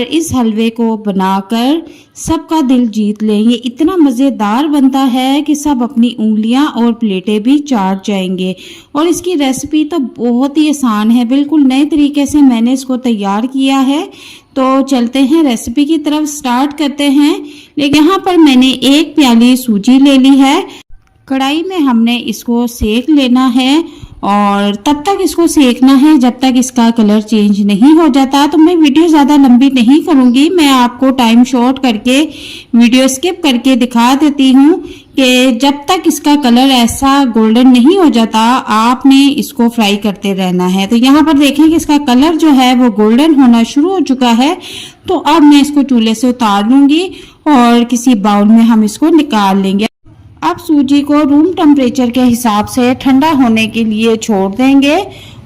इस हलवे को बनाकर सबका दिल जीत लें। ये इतना मज़ेदार बनता है कि सब अपनी उंगलियां और प्लेटें भी चाट जाएंगे। और इसकी रेसिपी तो बहुत ही आसान है, बिल्कुल नए तरीके से मैंने इसको तैयार किया है। तो चलते हैं रेसिपी की तरफ, स्टार्ट करते हैं। लेकिन यहाँ पर मैंने 1 प्याली सूजी ले ली है। कढ़ाई में हमने इसको सेक लेना है और तब तक इसको सेकना है जब तक इसका कलर चेंज नहीं हो जाता। तो मैं वीडियो ज़्यादा लंबी नहीं करूँगी, मैं आपको टाइम शॉर्ट करके वीडियो स्किप करके दिखा देती हूँ कि जब तक इसका कलर ऐसा गोल्डन नहीं हो जाता आपने इसको फ्राई करते रहना है। तो यहाँ पर देखें कि इसका कलर जो है वो गोल्डन होना शुरू हो चुका है। तो अब मैं इसको चूल्हे से उतार लूँगी और किसी बाउल में हम इसको निकाल लेंगे। अब सूजी को रूम टेम्परेचर के हिसाब से ठंडा होने के लिए छोड़ देंगे।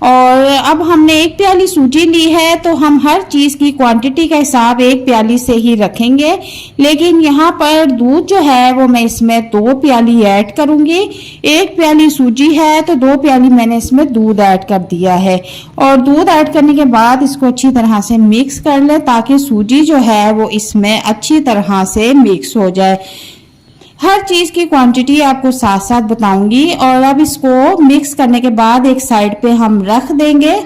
और अब हमने 1 प्याली सूजी ली है तो हम हर चीज़ की क्वांटिटी का हिसाब 1 प्याली से ही रखेंगे। लेकिन यहाँ पर दूध जो है वो मैं इसमें 2 प्याली ऐड करूँगी। 1 प्याली सूजी है तो 2 प्याली मैंने इसमें दूध ऐड कर दिया है। और दूध ऐड करने के बाद इसको अच्छी तरह से मिक्स कर ले ताकि सूजी जो है वो इसमें अच्छी तरह से मिक्स हो जाए। हर चीज़ की क्वांटिटी आपको साथ साथ बताऊंगी। और अब इसको मिक्स करने के बाद एक साइड पे हम रख देंगे।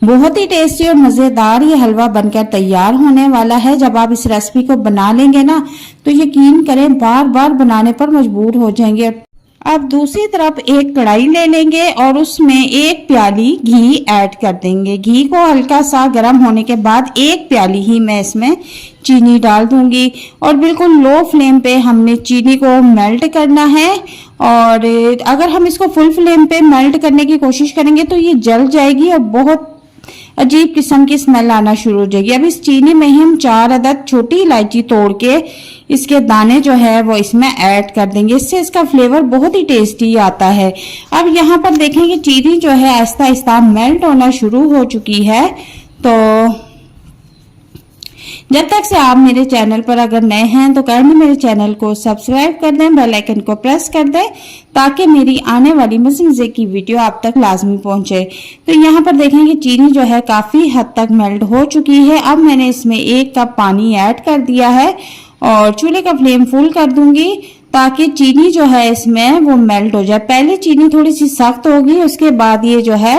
बहुत ही टेस्टी और मज़ेदार ये हलवा बनकर तैयार होने वाला है। जब आप इस रेसिपी को बना लेंगे ना तो यकीन करें बार बार बनाने पर मजबूर हो जाएंगे। अब दूसरी तरफ एक कढ़ाई ले लेंगे और उसमें 1 प्याली घी ऐड कर देंगे। घी को हल्का सा गर्म होने के बाद 1 प्याली ही मैं इसमें चीनी डाल दूंगी और बिल्कुल लो फ्लेम पे हमने चीनी को मेल्ट करना है। और अगर हम इसको फुल फ्लेम पे मेल्ट करने की कोशिश करेंगे तो ये जल जाएगी और बहुत अजीब किस्म की स्मेल आना शुरू हो जाएगी। अब इस चीनी में ही हम 4 अदद छोटी इलायची तोड़ के इसके दाने जो है वो इसमें ऐड कर देंगे। इससे इसका फ्लेवर बहुत ही टेस्टी आता है। अब यहाँ पर देखेंगे चीनी जो है आहिस्ता आहिस्ता मेल्ट होना शुरू हो चुकी है। तो जब तक से आप मेरे चैनल पर अगर नए हैं तो काइंडली मेरे चैनल को सब्सक्राइब कर दें, बेल आइकन को प्रेस कर दें ताकि मेरी आने वाली मज़े की वीडियो आप तक लाजमी पहुंचे। तो यहाँ पर देखेंगे चीनी जो है काफ़ी हद तक मेल्ट हो चुकी है। अब मैंने इसमें 1 कप पानी ऐड कर दिया है और चूल्हे का फ्लेम फुल कर दूंगी ताकि चीनी जो है इसमें वो मेल्ट हो जाए। पहले चीनी थोड़ी सी सख्त होगी, उसके बाद ये जो है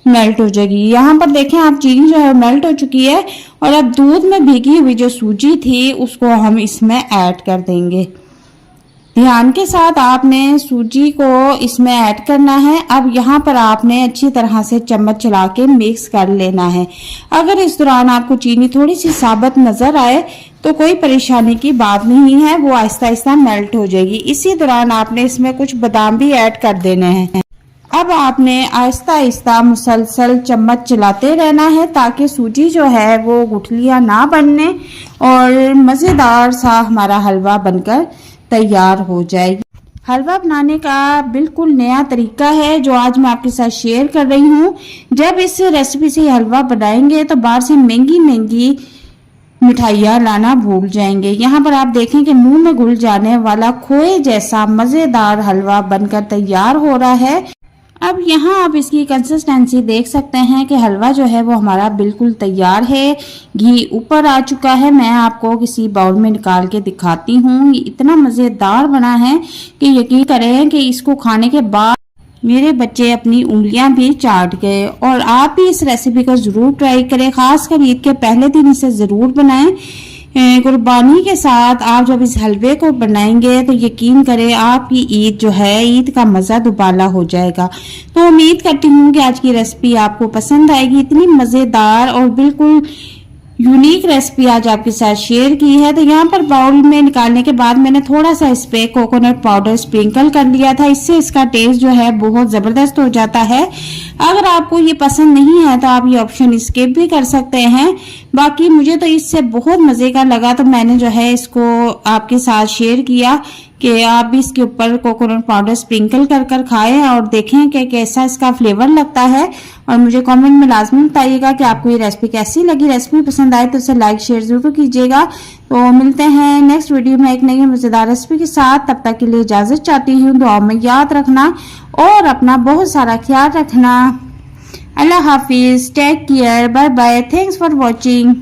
मेल्ट हो जाएगी। यहाँ पर देखें आप चीनी जो है मेल्ट हो चुकी है। और अब दूध में भीगी हुई जो सूजी थी उसको हम इसमें ऐड कर देंगे। ध्यान के साथ आपने सूजी को इसमें ऐड करना है। अब यहाँ पर आपने अच्छी तरह से चम्मच चला के मिक्स कर लेना है। अगर इस दौरान आपको चीनी थोड़ी सी साबुत नजर आए तो कोई परेशानी की बात नहीं है, वो आहिस्ता आहिस्ता मेल्ट हो जाएगी। इसी दौरान आपने इसमें कुछ बादाम भी ऐड कर देने हैं। अब आपने आहिस्ता आहिस्ता मुसलसल चम्मच चलाते रहना है ताकि सूजी जो है वो गुठलियां ना बनने और मज़ेदार सा हमारा हलवा बनकर तैयार हो जाएगी। हलवा बनाने का बिल्कुल नया तरीका है जो आज मैं आपके साथ शेयर कर रही हूँ। जब इस रेसिपी से हलवा बनाएंगे तो बाहर से महंगी महंगी मिठाइयाँ लाना भूल जाएंगे। यहाँ पर आप देखें कि मुंह में घुल जाने वाला खोए जैसा मज़ेदार हलवा बनकर तैयार हो रहा है। अब यहाँ आप इसकी कंसिस्टेंसी देख सकते हैं कि हलवा जो है वो हमारा बिल्कुल तैयार है। घी ऊपर आ चुका है। मैं आपको किसी बाउल में निकाल के दिखाती हूँ। ये इतना मज़ेदार बना है कि यकीन करें कि इसको खाने के बाद मेरे बच्चे अपनी उंगलियां भी चाट गए। और आप भी इस रेसिपी को ज़रूर ट्राई करें, खासकर ईद के पहले दिन इसे ज़रूर बनाएं। कुर्बानी के साथ आप जब इस हलवे को बनाएंगे तो यकीन करें आपकी ईद जो है ईद का मज़ा दुबाला हो जाएगा। तो उम्मीद करती हूँ कि आज की रेसिपी आपको पसंद आएगी। इतनी मज़ेदार और बिल्कुल यूनिक रेसिपी आज आपके साथ शेयर की है। तो यहाँ पर बाउल में निकालने के बाद मैंने थोड़ा सा इस पे कोकोनट पाउडर स्प्रिंकल कर लिया था। इससे इसका टेस्ट जो है बहुत ज़बरदस्त हो जाता है। अगर आपको ये पसंद नहीं है तो आप ये ऑप्शन स्किप भी कर सकते हैं। बाकी मुझे तो इससे बहुत मज़े का लगा तो मैंने जो है इसको आपके साथ शेयर किया कि आप भी इसके ऊपर कोकोनट पाउडर स्प्रिंकल कर कर खाएं और देखें कि कैसा इसका फ्लेवर लगता है। और मुझे कमेंट में लाजमी बताइएगा कि आपको ये रेसिपी कैसी लगी। रेसिपी पसंद आए तो इसे लाइक शेयर जरूर कीजिएगा। तो मिलते हैं नेक्स्ट वीडियो में एक नई मज़ेदार रेसिपी के साथ। तब तक के लिए इजाज़त चाहती हूँ। दुआ में याद रखना और अपना बहुत सारा ख्याल रखना। अल्लाह हाफिज, take care, bye bye, thanks for watching.